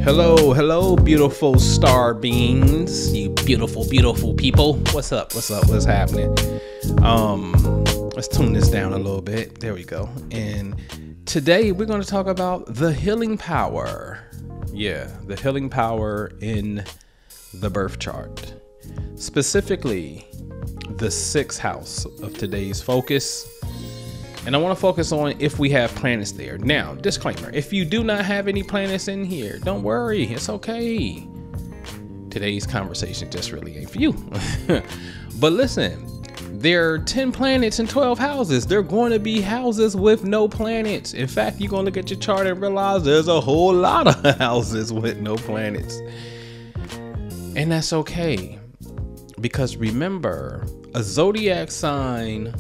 Hello, beautiful star beings, you beautiful people. What's up? What's happening? Let's tune this down a little bit. There we go. And today we're going to talk about the healing power. Yeah, the healing power in the birth chart. Specifically, the sixth house of today's focus. And I want to focus on if we have planets there. Now, disclaimer, if you do not have any planets in here, don't worry, it's okay. Today's conversation just really ain't for you. But listen, there are 10 planets and 12 houses. There are going to be houses with no planets. In fact, you're going to look at your chart and realize there's a whole lot of houses with no planets. And that's okay. Because remember, a zodiac sign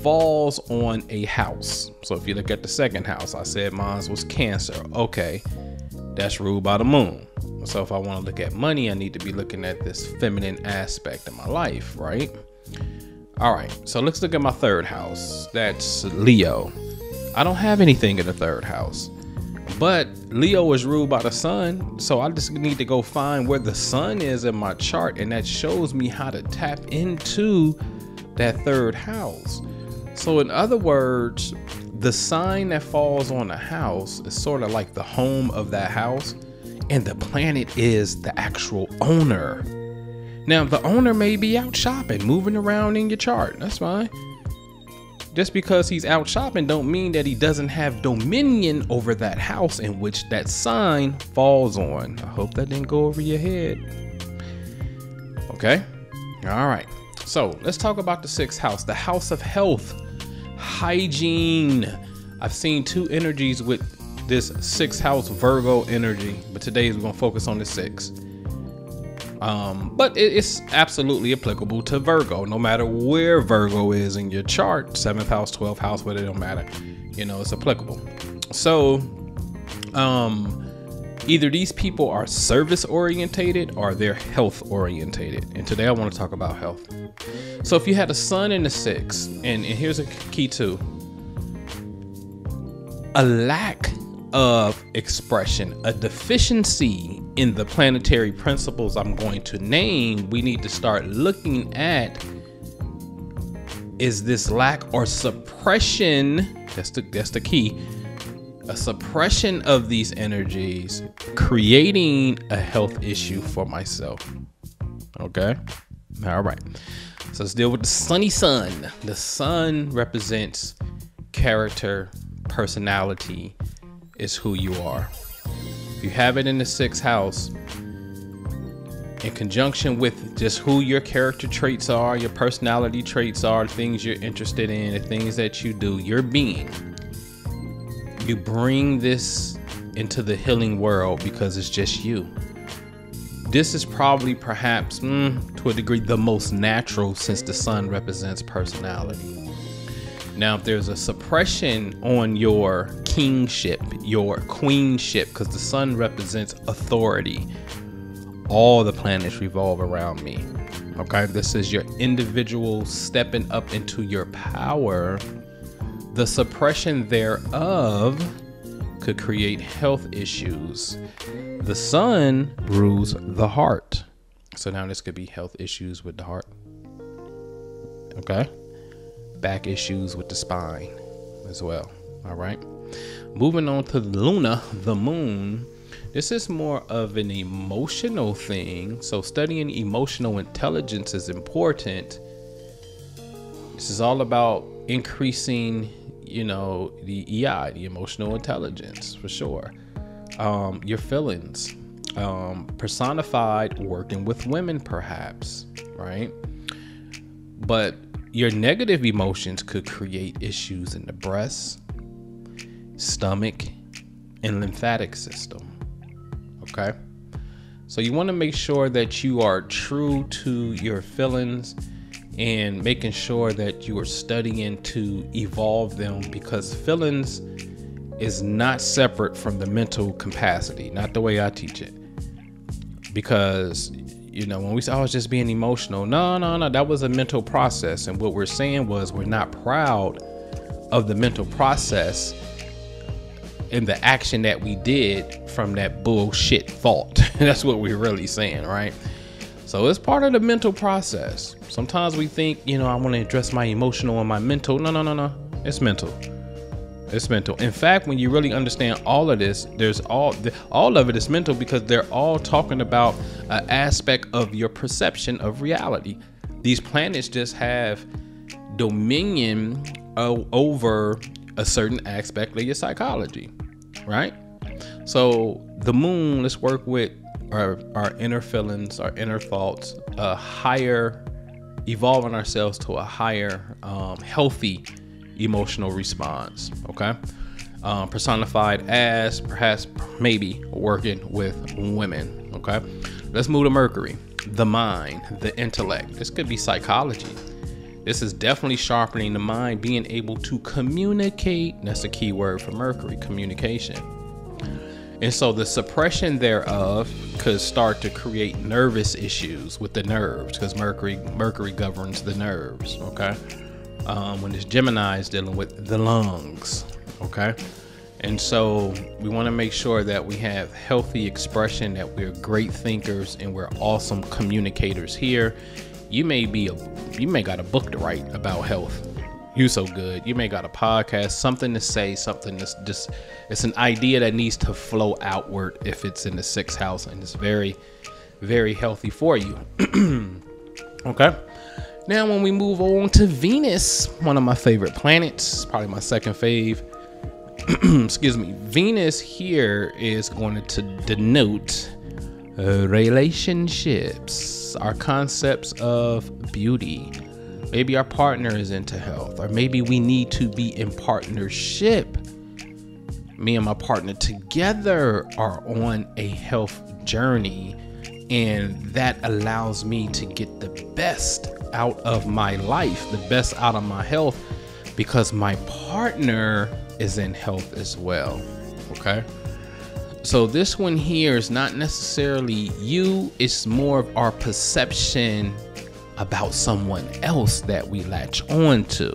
falls on a house. So if you look at the second house, I said mine was Cancer. Okay, that's ruled by the moon. So if I want to look at money, I need to be looking at this feminine aspect of my life, right? All right, so let's look at my third house. That's Leo. I don't have anything in the third house, but Leo is ruled by the sun. So I just need to go find where the sun is in my chart, and that shows me how to tap into that third house. So in other words, the sign that falls on a house is sort of like the home of that house, and the planet is the actual owner. Now, the owner may be out shopping, moving around in your chart. That's fine. Just because he's out shopping don't mean that he doesn't have dominion over that house in which that sign falls on. I hope that didn't go over your head. Okay. All right. So let's talk about the sixth house, the house of health, hygiene. I've seen two energies with this sixth house Virgo energy, but today we're going to focus on the sixth. But it's absolutely applicable to Virgo, no matter where Virgo is in your chart, 7th house, 12th house, but it don't matter. You know, it's applicable. So, either these people are service orientated or they're health orientated. And today I want to talk about health. So if you had a sun in the sixth, and here's a key too, a lack of expression, a deficiency in the planetary principles I'm going to name, we need to start looking at, is this lack or suppression, that's the key, a suppression of these energies creating a health issue for myself. Okay. All right. So let's deal with the sunny sun. The sun represents character, personality, is who you are. If you have it in the sixth house, in conjunction with just who your character traits are, your personality traits are, things you're interested in, the things that you do, your being, you bring this into the healing world because it's just you. This is probably perhaps to a degree the most natural, since the sun represents personality. Now, if there's a suppression on your kingship, your queenship, because the sun represents authority, all the planets revolve around me. Okay, this is your individual stepping up into your power. The suppression thereof could create health issues. The sun rules the heart. So now this could be health issues with the heart. Okay. Back issues with the spine as well. All right. Moving on to Luna, the moon. This is more of an emotional thing. So studying emotional intelligence is important. This is all about increasing, you know, the EI, the emotional intelligence, for sure. Your feelings, personified working with women, perhaps, right? But your negative emotions could create issues in the breast, stomach, and lymphatic system. Okay. So you want to make sure that you are true to your feelings and making sure that you are studying to evolve them, because feelings is not separate from the mental capacity, not the way I teach it. Because, you know, when we say, oh, it's just being emotional, no, that was a mental process. And what we're saying was we're not proud of the mental process in the action that we did from that bullshit thought. That's what we're really saying, right? So it's part of the mental process. Sometimes we think, you know, I want to address my emotional and my mental. No. It's mental. It's mental. In fact, when you really understand all of this, there's all of it is mental, because they're all talking about an aspect of your perception of reality. These planets just have dominion over a certain aspect of your psychology, right? So the moon, let's work with our inner feelings, our inner thoughts, evolving ourselves to a higher, healthy emotional response. Okay. Personified as perhaps maybe working with women. Okay. Let's move to Mercury, the mind, the intellect. This could be psychology. This is definitely sharpening the mind, being able to communicate. That's the key word for Mercury, communication. And so the suppression thereof could start to create nervous issues with the nerves, because Mercury governs the nerves. Okay. When this Gemini is dealing with the lungs. Okay. And so we want to make sure that we have healthy expression, that we're great thinkers, and we're awesome communicators here. You may got a book to write about health. You so good. You may got a podcast, something to say, something that's just, it's an idea that needs to flow outward if it's in the 6th house, and it's very, very healthy for you. Okay. Now, when we move on to Venus, one of my favorite planets, probably my second fave. Excuse me. Venus here is going to denote relationships, our concepts of beauty. Maybe our partner is into health, or maybe we need to be in partnership. Me and my partner together are on a health journey, and that allows me to get the best out of my life, the best out of my health, because my partner is in health as well. Okay. So this one here is not necessarily you, it's more of our perception about someone else that we latch on to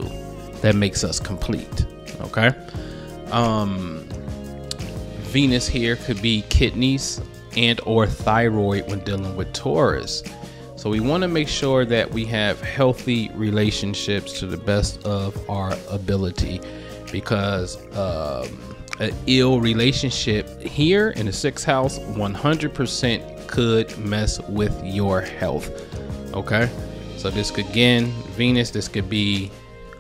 that makes us complete. Okay. Venus here could be kidneys and or thyroid when dealing with Taurus. So we want to make sure that we have healthy relationships to the best of our ability, because an ill relationship here in the 6th house 100% could mess with your health. Okay. So this could, again, Venus, this could be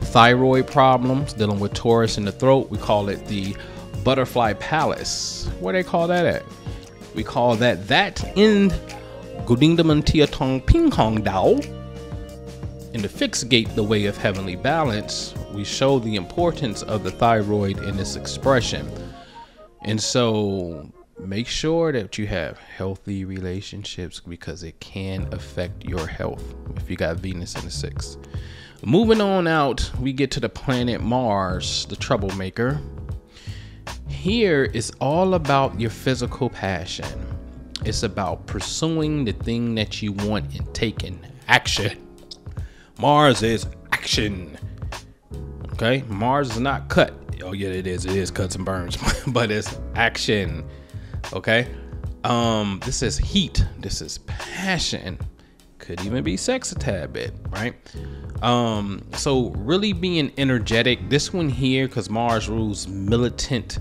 thyroid problems, dealing with Taurus in the throat. We call it the butterfly palace. Where they call that at? We call that in Godingdaman Tia Tong Ping Hong Dao. In the fixed gate, the way of heavenly balance, we show the importance of the thyroid in this expression. And so make sure that you have healthy relationships, because it can affect your health if you got Venus in the 6th. Moving on out, we get to the planet Mars, the troublemaker. Here is all about your physical passion. It's about pursuing the thing that you want and taking action. Mars is action. Okay, Mars is not cut. Oh yeah, it is cuts and burns, but it's action. Okay, this is heat, this is passion, could even be sex a tad bit, right? So really being energetic. This one here, because Mars rules militant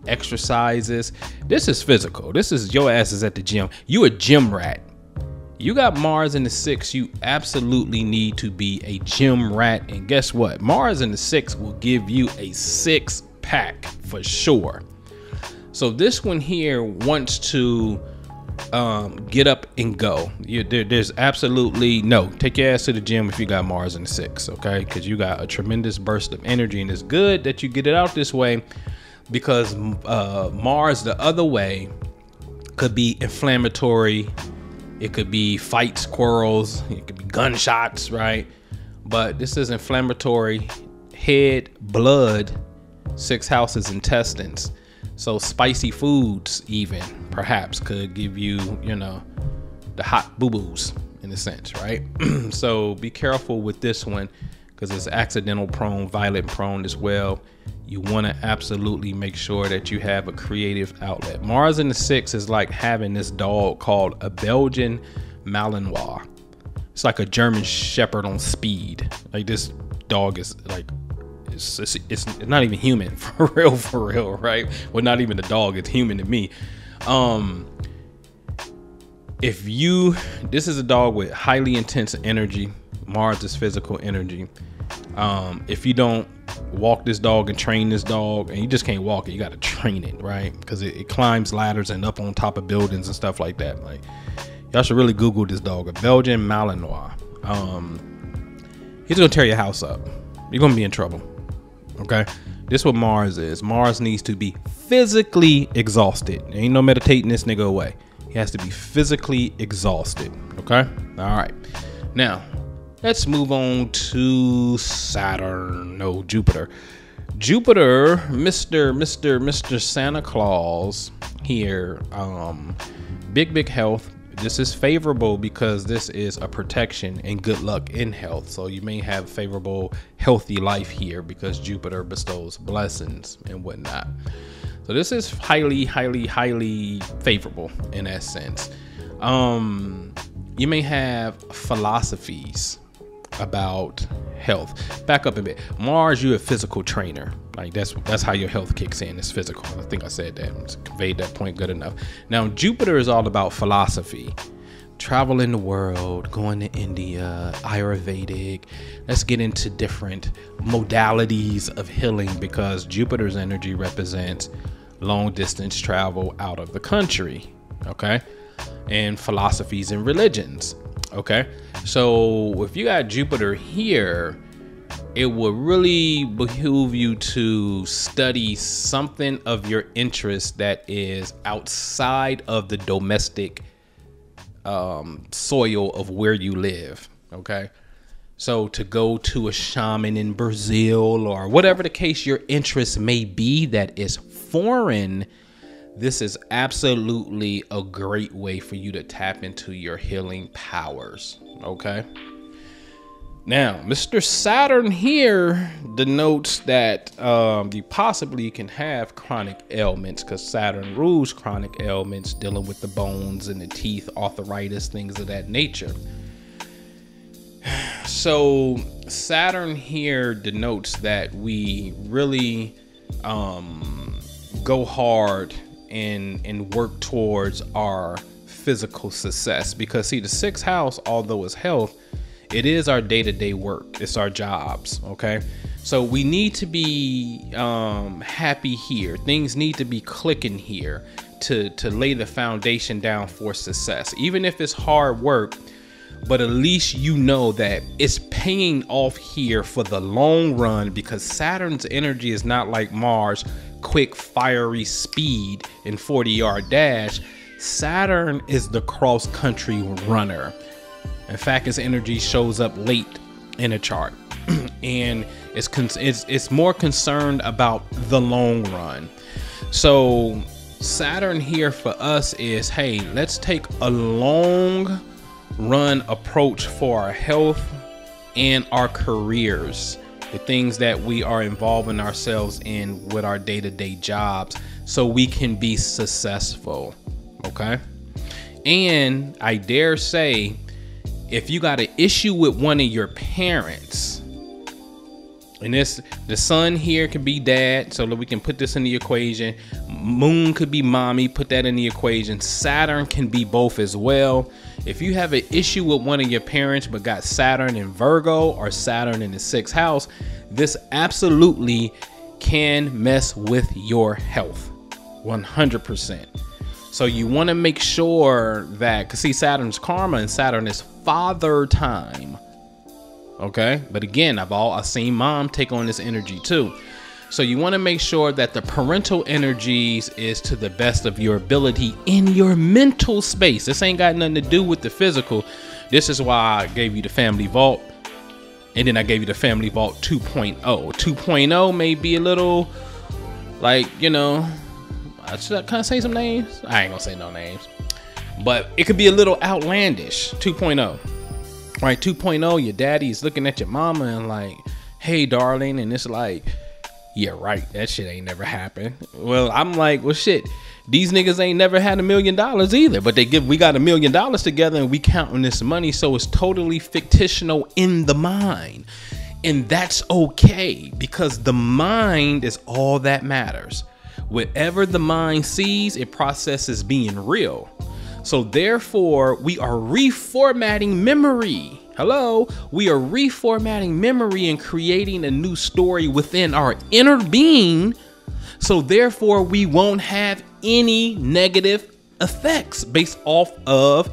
exercises, this is physical. This is your ass is at the gym. You a gym rat. You got Mars in the 6th, you absolutely need to be a gym rat. And guess what? Mars in the 6th will give you a 6-pack for sure. So this one here wants to get up and go. There's absolutely no, take your ass to the gym if you got Mars in the 6th, okay? Because you got a tremendous burst of energy, and it's good that you get it out this way, because Mars the other way could be inflammatory. It could be fights, quarrels, it could be gunshots, right? But this is inflammatory, head, blood, 6th house is intestines. So spicy foods even perhaps could give you, you know, the hot boo-boos in a sense, right? So be careful with this one, because it's accidental prone, violent prone as well. you want to absolutely make sure that you have a creative outlet. Mars in the 6th is like having this dog called a Belgian Malinois. It's like a German Shepherd on speed. Like, this dog is like, it's not even human, for real, right? Well, not even a dog, it's human to me. This is a dog with highly intense energy. Mars is physical energy. If you don't walk this dog and train this dog, and you just can't walk it, you got to train it, right? Because it climbs ladders and up on top of buildings and stuff like that. Like, y'all should really Google this dog, a Belgian Malinois. He's gonna tear your house up. You're gonna be in trouble. Okay, this is what Mars is. Mars needs to be physically exhausted. Ain't no meditating this nigga away. He has to be physically exhausted. Okay, all right. Now let's move on to Saturn. No, Jupiter. Jupiter, Mr. Santa Claus here. Big health. This is favorable because this is a protection and good luck in health. So you may have favorable, healthy life here because Jupiter bestows blessings and whatnot. So this is highly favorable in that sense. You may have philosophies about health. Back up a bit. Mars, you're a physical trainer. Like, that's how your health kicks in. It's physical. I think I said that, conveyed that point good enough. Now Jupiter is all about philosophy, traveling the world, going to India, Ayurvedic. Let's get into different modalities of healing because Jupiter's energy represents long distance travel out of the country. Okay, and philosophies and religions. Okay, so if you got Jupiter here, it would really behoove you to study something of your interest that is outside of the domestic soil of where you live. Okay, so to go to a shaman in Brazil or whatever the case your interest may be that is foreign, this is absolutely a great way for you to tap into your healing powers. Okay. Now, Mr. Saturn here denotes that you possibly can have chronic ailments because Saturn rules chronic ailments dealing with the bones and the teeth, arthritis, things of that nature. So Saturn here denotes that we really go hard and work towards our physical success because, see, the 6th house, although it's health, it is our day-to-day work. It's our jobs. Okay, so we need to be happy here. Things need to be clicking here to lay the foundation down for success, even if it's hard work. But at least you know that it's paying off here for the long run because Saturn's energy is not like Mars, quick, fiery speed and 40-yard dash. Saturn is the cross-country runner. In fact, its energy shows up late in a chart and it's more concerned about the long run. So Saturn here for us is, hey, let's take a long run approach for our health and our careers, the things that we are involving ourselves in with our day-to-day jobs so we can be successful. Okay, and I dare say, if you got an issue with one of your parents, and the sun here could be dad, so that we can put this in the equation. Moon could be mommy, put that in the equation. Saturn can be both as well. If you have an issue with one of your parents but got Saturn in Virgo or Saturn in the 6th house, this absolutely can mess with your health 100%. So you want to make sure that, because see, Saturn's karma and Saturn is father time. Okay, but again, I've seen mom take on this energy too. So you want to make sure that the parental energies is to the best of your ability in your mental space. This ain't got nothing to do with the physical. This is why I gave you the family vault, and then I gave you the family vault 2.0. 2.0 may be a little, like, you know, can I say some names? I ain't gonna say no names, but it could be a little outlandish. 2.0. Right, 2.0, your daddy is looking at your mama and like, hey, darling, and it's like, Yeah, right. That shit ain't never happened. Well, I'm like, well, shit. These niggas ain't never had $1 million either, but we got $1 million together and we counting this money. So it's totally fictional in the mind. And that's okay, because the mind is all that matters. Whatever the mind sees, it processes being real. So therefore, we are reformatting memory. Hello, we are reformatting memory and creating a new story within our inner being. So therefore, we won't have any negative effects based off of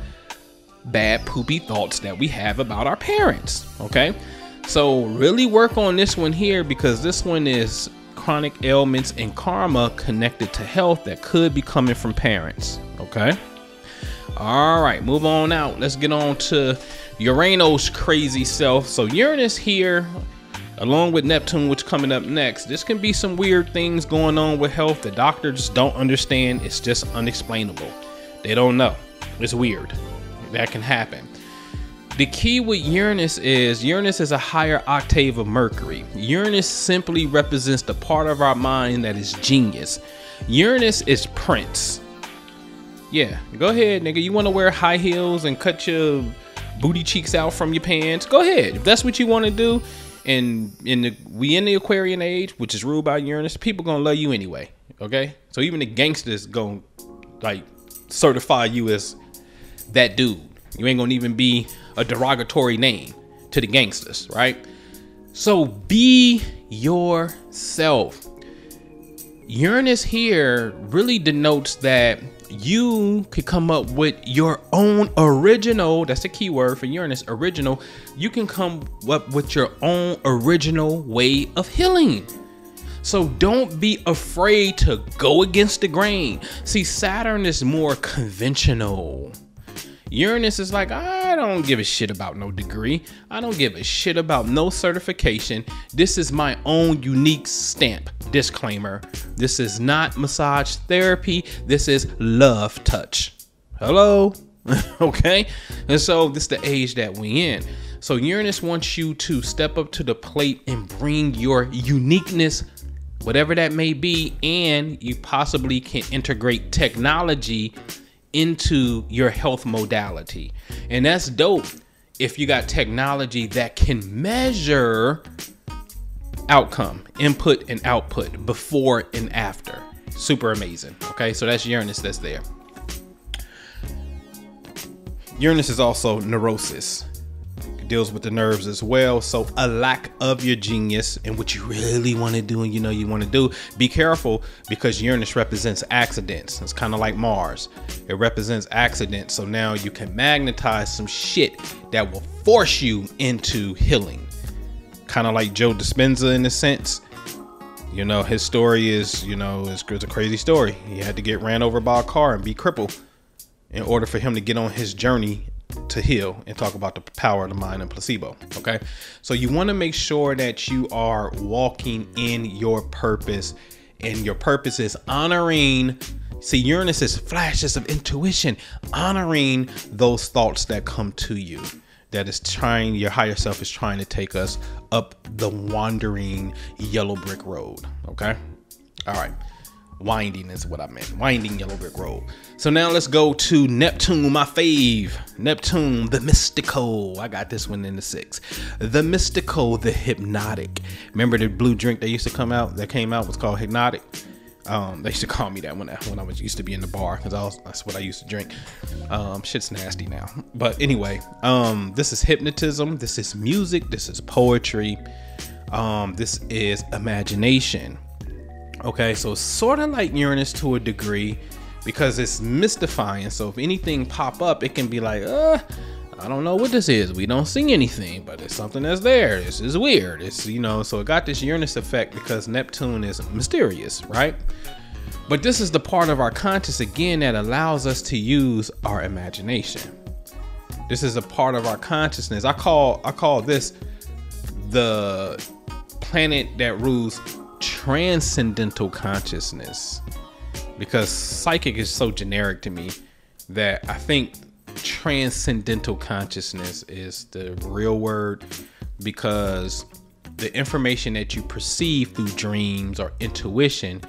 bad poopy thoughts that we have about our parents. Okay, so really work on this one here, because this one is chronic ailments and karma connected to health that could be coming from parents. Okay. All right, move on out. Let's get on to Uranus' crazy self. So Uranus here, along with Neptune, which coming up next, this can be some weird things going on with health that doctors don't understand. It's just unexplainable. They don't know. It's weird. That can happen. The key with Uranus is a higher octave of Mercury. Uranus simply represents the part of our mind that is genius. Uranus is Prince. Yeah, go ahead, nigga. You want to wear high heels and cut your booty cheeks out from your pants? Go ahead. If that's what you want to do. And we in the Aquarian age, which is ruled by Uranus, people gonna love you anyway. Okay, so even the gangsters gonna like certify you as that dude. You ain't gonna even be a derogatory name to the gangsters, right? So be yourself. Uranus here really denotes that you could come up with your own original, that's the key word for Uranus, original. You can come up with your own original way of healing. So don't be afraid to go against the grain. See, Saturn is more conventional. Uranus is like, I don't give a shit about no degree. I don't give a shit about no certification. This is my own unique stamp. Disclaimer, this is not massage therapy. This is love touch. Hello? Okay? And so this is the age that we in. So Uranus wants you to step up to the plate and bring your uniqueness, whatever that may be, and you possibly can integrate technology into your health modality. And that's dope if you got technology that can measure outcome, input and output, before and after. Super amazing. Okay, so that's Uranus that's there. Uranus is also neurosis. It deals with the nerves as well. So a lack of your genius and what you really want to do and you know you want to do. Be careful, because Uranus represents accidents. It's kind of like Mars. It represents accidents. So now you can magnetize some shit that will force you into healing. Kind of like Joe Dispenza in a sense. You know, his story is, you know, it's a crazy story. He had to get ran over by a car and be crippled in order for him to get on his journey to heal and talk about the power of the mind and placebo. Okay, so you want to make sure that you are walking in your purpose, and your purpose is honoring. See, Uranus is flashes of intuition, honoring those thoughts that come to you. That is trying, your higher self is trying to take us up the wandering yellow brick road. Okay. All right. Winding is what I meant. Winding yellow brick road. So now let's go to Neptune, my fave. Neptune, the mystical. I got this one in the 6. The mystical, the hypnotic. Remember the blue drink that used to come out? That came out was called Hypnotic. They used to call me that when I was used to be in the bar, because that's what I used to drink. Shit's nasty now. But anyway, this is hypnotism. This is music. This is poetry. This is imagination. Okay, so it's sort of like Uranus to a degree, because it's mystifying. So if anything pop up, it can be like, I don't know what this is. We don't see anything, but it's something that's there. This is weird. It's, you know, so it got this Uranus effect because Neptune is mysterious, right? But this is the part of our conscious, again, that allows us to use our imagination. This is a part of our consciousness. I call this the planet that rules transcendental consciousness, because psychic is so generic to me that I think transcendental consciousness is the real word, because the information that you perceive through dreams or intuition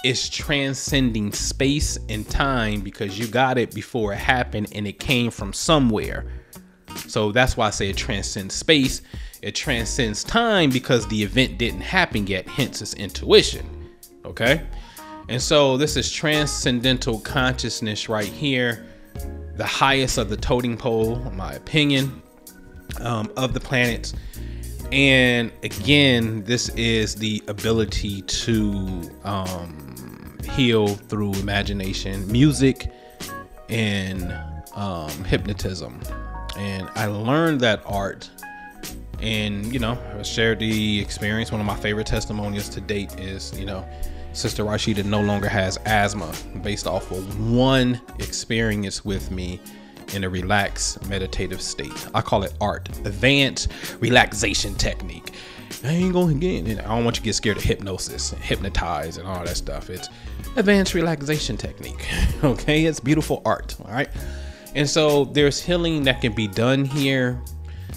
is transcending space and time, because you got it before it happened and it came from somewhere. So that's why I say it transcends space. It transcends time because the event didn't happen yet, hence it's intuition. Okay. And so this is transcendental consciousness right here, the highest of the totem pole, in my opinion, of the planets. And again, this is the ability to heal through imagination, music, and hypnotism. And I learned that art, and I shared the experience. One of my favorite testimonials to date is, Sister Rashida no longer has asthma based off of one experience with me in a relaxed meditative state. I call it art, advanced relaxation technique. I ain't going again. I don't want you to get scared of hypnosis, hypnotize, and all that stuff. It's advanced relaxation technique. Okay, it's beautiful art. All right, and so there's healing that can be done here.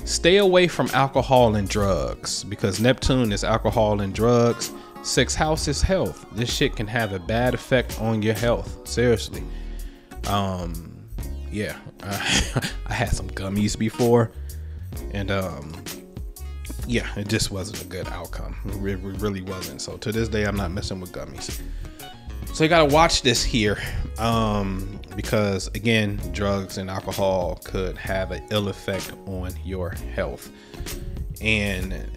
Stay away from alcohol and drugs, because Neptune is alcohol and drugs. 6th house is health. This shit can have a bad effect on your health. Seriously. Yeah, I had some gummies before, and yeah, it just wasn't a good outcome. It really wasn't. So to this day, I'm not messing with gummies. So you gotta watch this here, because again, drugs and alcohol could have an ill effect on your health. And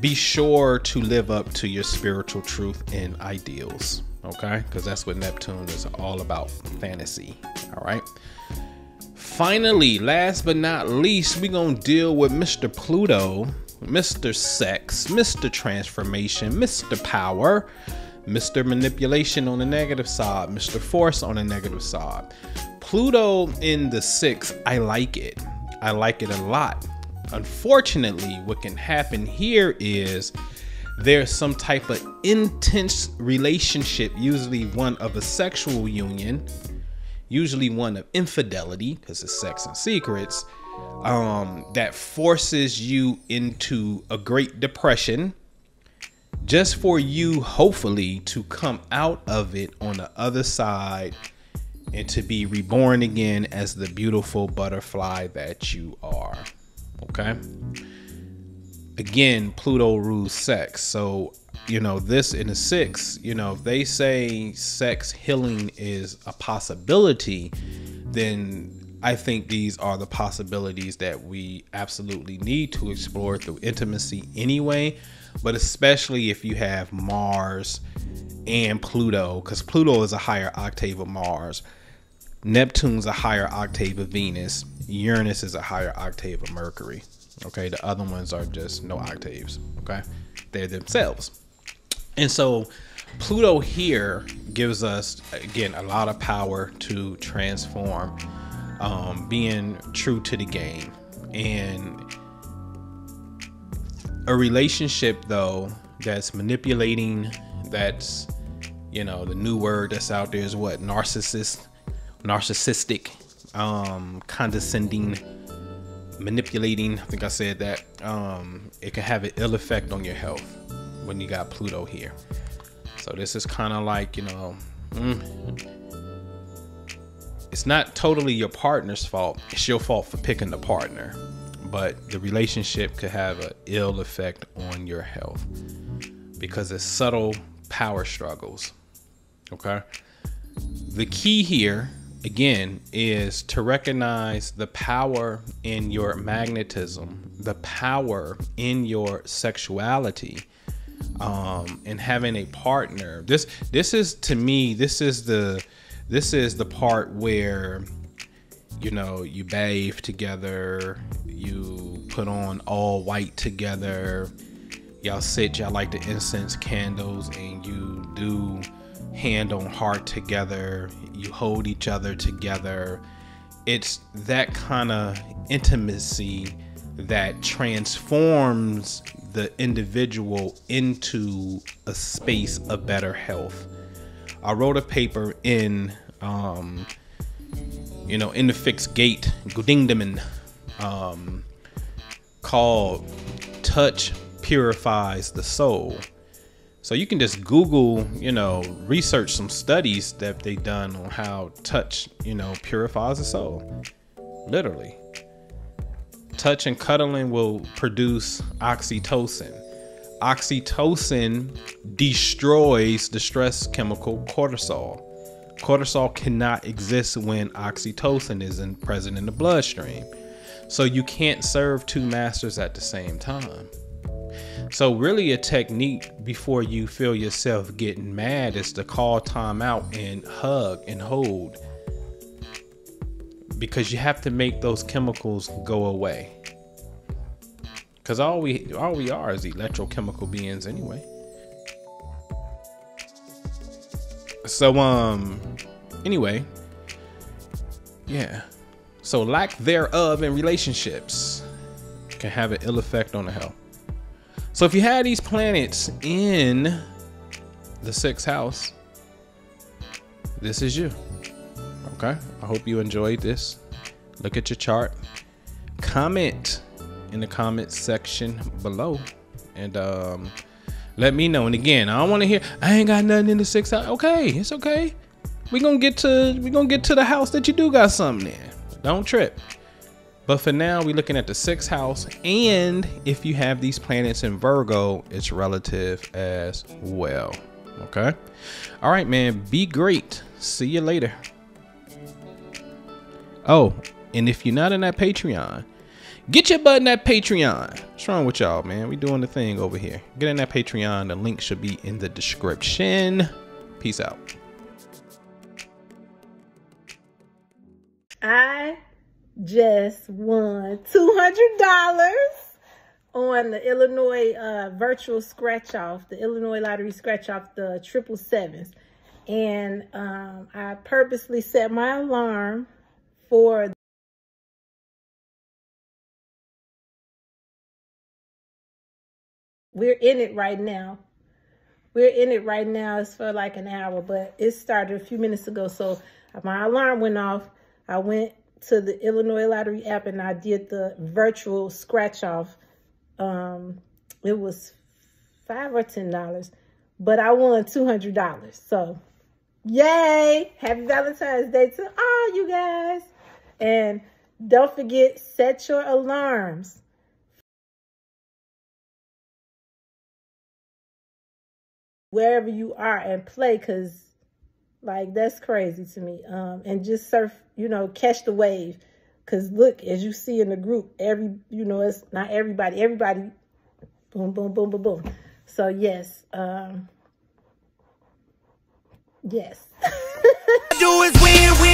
be sure to live up to your spiritual truth and ideals, okay? Because that's what Neptune is all about, fantasy. All right. Finally, last but not least, we're gonna deal with Mr. Pluto, Mr. Sex, Mr. Transformation, Mr. Power, Mr. Manipulation on the negative side, Mr. Force on the negative side. Pluto in the 6th, I like it. I like it a lot. Unfortunately, what can happen here is there's some type of intense relationship, usually one of a sexual union, usually one of infidelity, because it's sex and secrets, that forces you into a great depression, just for you hopefully to come out of it on the other side and to be reborn again as the beautiful butterfly that you are. Okay. Again, Pluto rules sex. So, this in the 6th, if they say sex healing is a possibility, then I think these are the possibilities that we absolutely need to explore through intimacy anyway. But especially if you have Mars and Pluto, because Pluto is a higher octave of Mars, Neptune's a higher octave of Venus, Uranus is a higher octave of Mercury. Okay, the other ones are just no octaves. Okay, they're themselves. And so Pluto here gives us, again, a lot of power to transform, being true to the game. And a relationship, though, that's manipulating, that's, the new word that's out there is what? Narcissistic, condescending, manipulating. I think I said that. It can have an ill effect on your health when you got Pluto here. So this is kind of like, it's not totally your partner's fault. It's your fault for picking the partner, but the relationship could have an ill effect on your health because it's subtle power struggles. Okay. The key here, again, is to recognize the power in your magnetism, the power in your sexuality, and having a partner. This is, to me, this is the part where, you bathe together, you put on all white together, y'all light the incense candles, and you do hand on heart together, you hold each other together. It's that kind of intimacy that transforms the individual into a space of better health. I wrote a paper in in the fixed gate Godingdaman, called Touch, purifies the soul. So you can just Google, you know, research some studies that they've done on how touch, you know, purifies the soul. Literally. Touch and cuddling will produce oxytocin. Oxytocin destroys the stress chemical cortisol. Cortisol cannot exist when oxytocin isn't present in the bloodstream. So you can't serve two masters at the same time. So really a technique before you feel yourself getting mad is to call time out and hug and hold. Because you have to make those chemicals go away. Because all we are is electrochemical beings anyway. So anyway, yeah. So lack thereof in relationships can have an ill effect on the health. So if you had these planets in the 6th house, this is you. Okay, I hope you enjoyed this. Look at your chart. Comment in the comment section below, and let me know. And again, I don't want to hear I ain't got nothing in the 6th house. Okay, it's okay. We're gonna get to the house that you do got something in. Don't trip. But for now, we're looking at the 6th house, and if you have these planets in Virgo, it's relative as well. Okay. All right, man. Be great. See you later. Oh, and if you're not in that Patreon, get your butt in that Patreon. What's wrong with y'all, man? We doing the thing over here. Get in that Patreon. The link should be in the description. Peace out. I just won $200 on the Illinois virtual scratch off, the Illinois lottery scratch off, the 777s. And I purposely set my alarm for we're in it right now. We're in it right now. It's for like an hour, but it started a few minutes ago. So my alarm went off. I went to the Illinois lottery app and I did the virtual scratch off. It was $5 or $10, but I won $200. So yay! Happy Valentine's Day to all you guys. And don't forget, set your alarms. Wherever you are and play, because like that's crazy to me. And just surf, you know, catch the wave. Because look, as you see in the group, it's not everybody, boom, boom, boom, boom, boom. So yes, yes. Do is win.